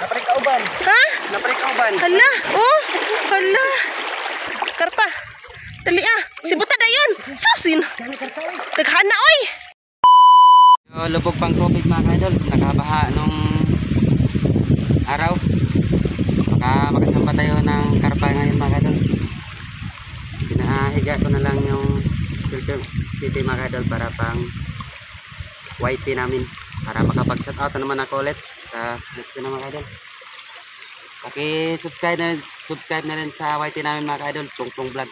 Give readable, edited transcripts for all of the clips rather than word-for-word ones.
Napalik kauban. Ha? Napalik kauban. Hala. Oh. Hala. Karpa. Dali ah. Si buta na yun. Sasin. Taghana oy. So, lubog pang tubig mga kaidol. Nakabaha nung araw. Makasamba tayo ng karpa ngayon mga kaidol. Pinahiga ko na lang yung city mga kaidol para pang YT namin. Para makapag-shout out naman ako ulit sa next na mga kaidol. Subscribe na rin sa YT namin mga kaidol. Tungtong vlog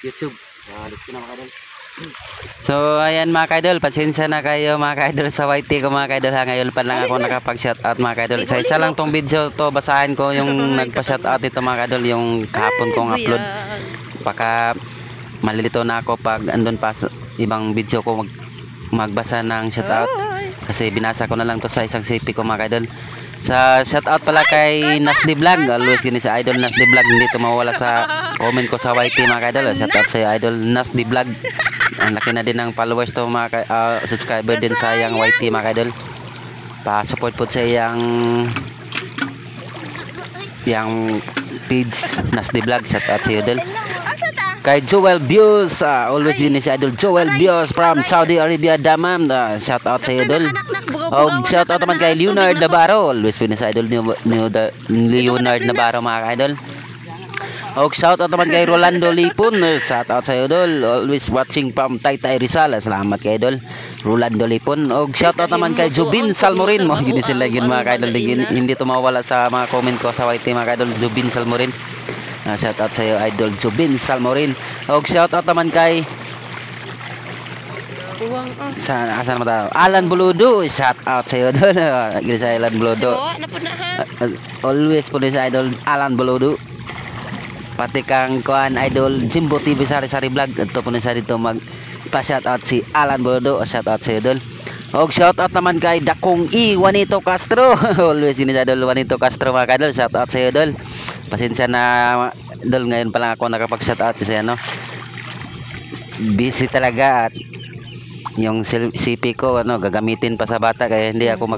YouTube. So, let's go na mga kaidol. So ayan mga kaidol, pasensya na kayo mga kaidol sa YT ko mga kaidol ha. Ngayon pa lang ako nakapag-shoutout mga kaidol. Isa lang tong video to, basahin ko yung nagpa-shoutout dito mga kaidol, yung kahapon kong upload. Baka malilito na ako pag andun pa sa ibang video ko magbasa ng shoutout. Kasi binasa ko na lang to sa isang CP ko mga kaidol. Sa shoutout pala kay Nasdi Vlog, always gini sa idol Nasdi Vlog, hindi to mawala sa comment ko sa YT mga kaidol. Shoutout sa idol Nasdi Vlog. Ang laki na din ng followers to mga subscriber din sa yang YT mga kaidol. Pa-support po sa yang page Nasdi Vlog. Shoutout sa idol. Kay Joel Bios, always yun si idol Joel Bios from Saudi Arabia Dammam. Shoutout sa idol. Og shoutout naman kay Leonard Navarro, always yun si idol Leonard Navarro mga idol. Og shoutout naman kay Rolando Lipon, shoutout sa idol, always watching from Taytay Rizal. Salamat kay idol Rolando Lipon. Og shoutout naman kay Jubin Salmorin, mo gini sila yun mga idol, hindi to mawala sa mga comment ko sa YT mga idol. Jubin Salmorin, shoutout sa iyo idol Jubin Salmorin. Og shoutout naman kay asan mo tayo? Alan Buludo, shoutout sa iyo idol. Gini sa Alan Buludo. Always po sa idol Alan Buludo. Pati kang kuan idol Jimbo TV Sari-Sari Vlog. Ito po sa dito magpa-shoutout si Alan Buludo. Shoutout sa idol. Og shoutout naman kay Dakong Juanito Castro. Always yun sa idol Juanito Castro mga kadol. Shoutout sa idol. Pasensya na idol, ngayon pa lang ako nakapag-shoutout kasi ano, busy talaga at yung CP ko ano gagamitin pa sa bata kaya hindi ako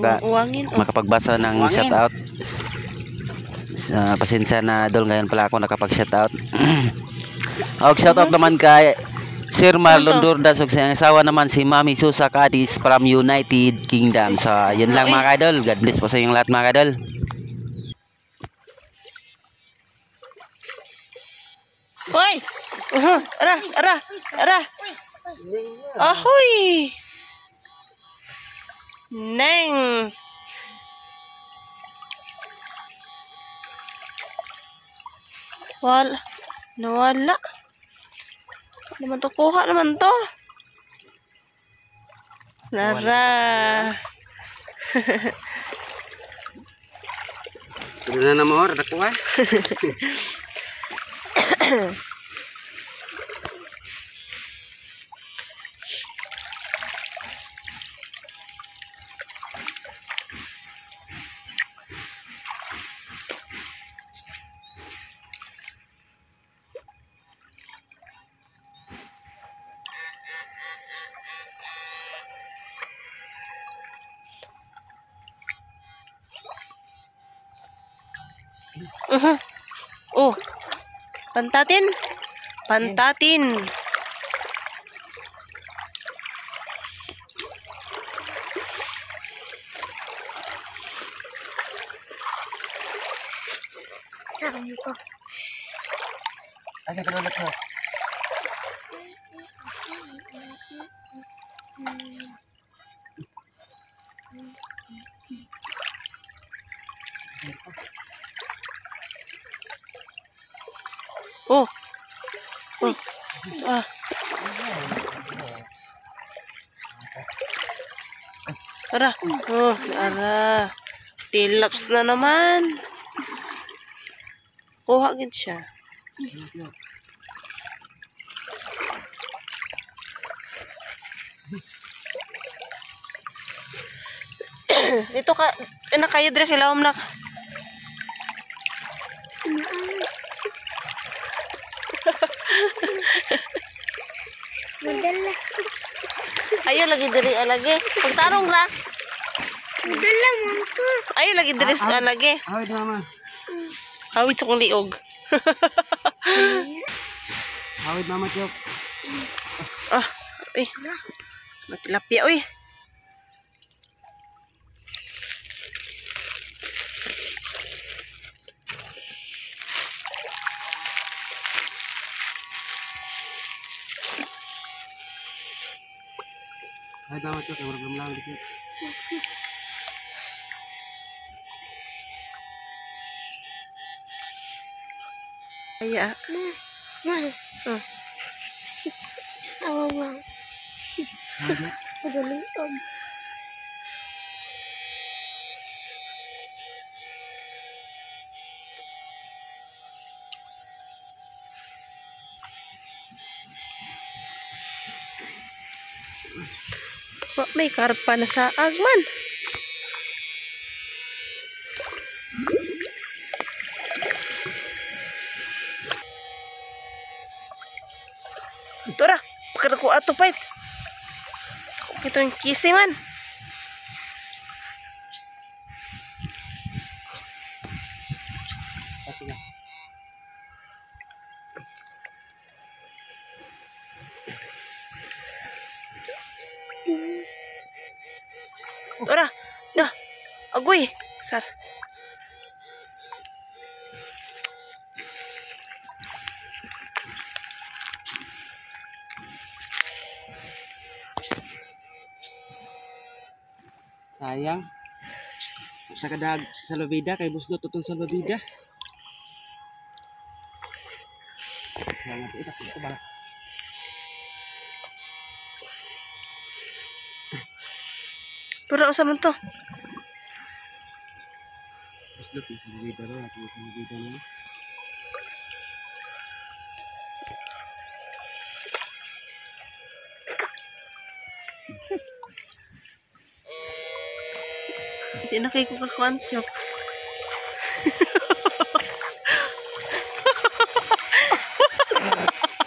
makapagbasa ng shoutout. Pasensya na idol, ngayon pala ako nakapag-shoutout. Og shoutout naman kay Sir Marlon Durdas ug sa asawa naman si Mami Susa Cadiz from United Kingdom. So yun lang mga idol. God bless po sa inyong lahat mga idol. Hoy! Ara! Ahoy! Neng! Nawala. Naman to, kuha naman to. Nara. Sudah na namor, nakuha. Oh. Pantatin. Saan ko? Asa ka ulit mo? Oh. Ara. Oh, ara. Tilaps na naman. Kuha gid siya. Ito ka, kayo dire kilawom nak. Madala. Ayo lagi diri lagi. Pagtarong ra. Ay, lagi deres nga lagi. Awit mama. Awit sa kong liog. Awit mama Chok. Ah, uy. Matilapia, uy. Awit mama Chok, yang belum lang dikit. Iya. Wah, may karpa na sa agman. Tora, pakita ko ato pait. Ito yung kisi man. Tora, dah, agoy, sar. Sayang. Sa kadag sa lobida kay busdo tutong sa lobida. Salamat itak ko ba. Tora, usah man to. Busdo tutong sa lobida ro, at sa lobida mo. Hindi na kayo kukakuan, Chok.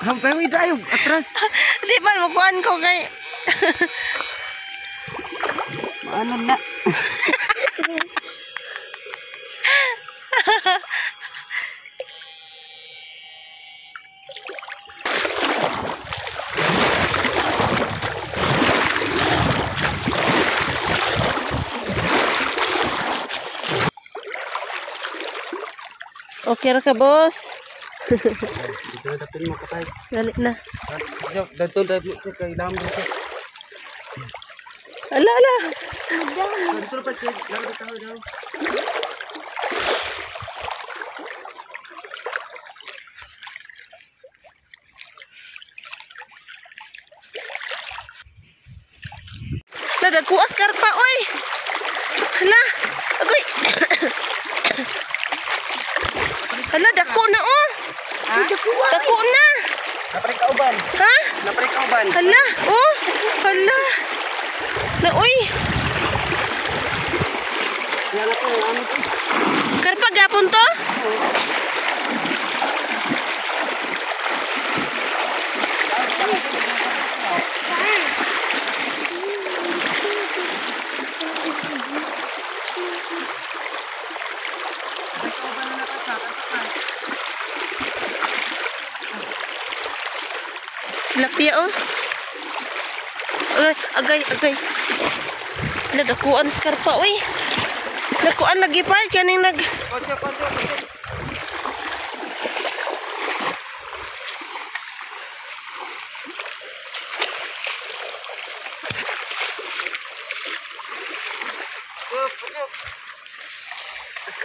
Hampay mo tayo atras. Di man makuan ko kay. Maanan na. Okay ra ka, boss. Dito na dapat mo patay. Gali na. Dito mo kay lam dito. Ala, ala. Dito pa kay lam dito daw. La, dagkuas karpa, oy. Hala, agoy. Hala, dako na, oh. Dako na. Naparik ka uban. Ha? Naparik ka uban. Hala, oh. Hala. Na, oy. Yan ako ng amo ko. Karpa gapon to? Tilapia, oh. Agay, agay. Nadakuan sa karpa, oy. Nakuan lagi pa, kaning nag... Konso.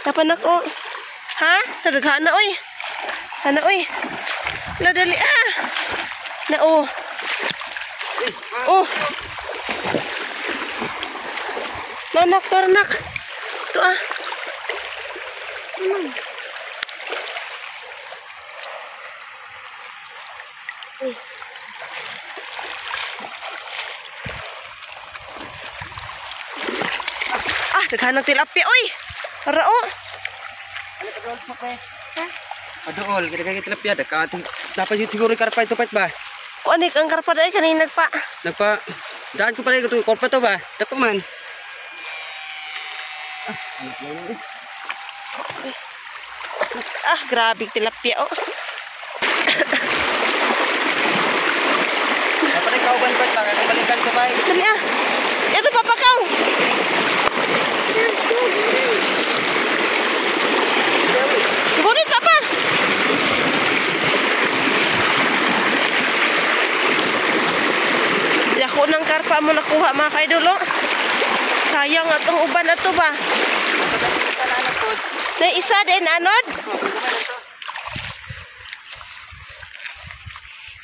Tapan ako. Ha? Nadaghan na, oy. Hana, oy. Ladali, ah. Na, oh. Oh. Nanak, taranak. Ito, ah. Uy. Ah, daghan ng tilapia, oy. Para, oh. Ano ka doon pa eh? Ha? Adool, kita kaya tilapia ka. Dapat yun siguro karpa ito pait ba? Kung anik ang karpa dahil kanina nagpa. Nagpa daan ko pa rin ito korpa to ba? Dako man. Ah, grabe tilapia oh. Dapat rin kauban ko, balikan ko ba? Dali ah. Ito papakaw. Gunit papa. Dako ng karpa mo nakuha mga kaidol oh. Sayang atong uban ato ba. Na isa din anod.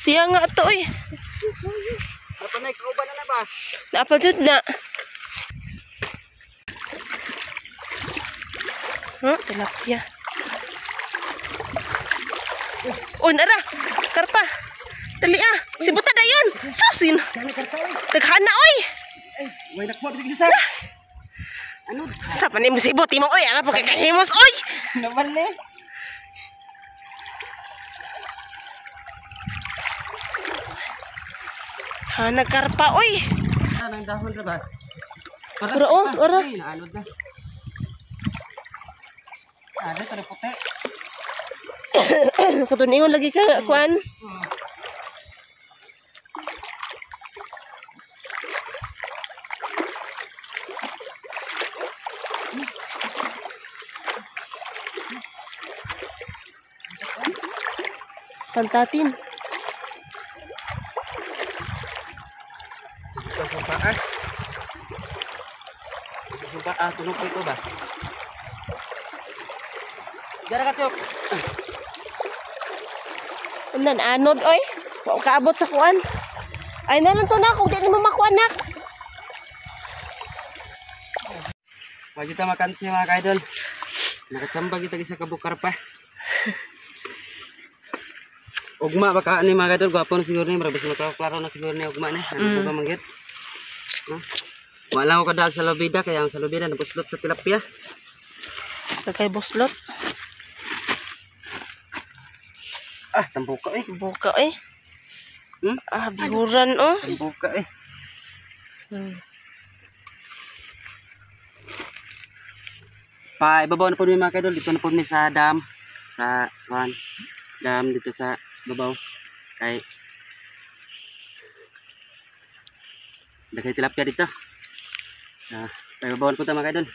Siya nga to eh. Dapat na kauban na ba? Napajud na. Tilapia. Oh, nara. Karpa. Dali ah. Si buta dayon. Susin. Taghana oy. Way nakuha bigla sa. Ano? Sa pa ni mo si buti mo oy, ana pa kay kahimos oy. Nabali. Hana karpa oy. Anong dahon ra ba? Ora oh, ora. Naanod na. Ada tara puti. Katuningon lagi ka kuan. Pantatin. Sumpaan. Sumpaan, tunog ko ito ba? Dara ka tuk. Unan anod oy. Wa kaabot sa kuan. Ay nalang to na kung di mo makuha nak. Wag kita makan si mga kaidol. Nakatsamba kita sa kabukar pa. Ugma baka ni mga kaidol, gwapo na siguro ni, marabas makaklaro na siguro ni ugma ni. Ano ba manggit? Wala ko kadag sa lobida, kaya ang sa lobida nabuslot sa tilapia. Kay boslot. Ah, tambuka eh. Buka eh. Ah, bihuran oh. Tambuka eh. Pa, ibabaw na po ni mga kaidol, dito na po ni sa dam. Sa, dam dito sa babaw. Kay tilapia dito. Ibabaw na po ito mga kaidol.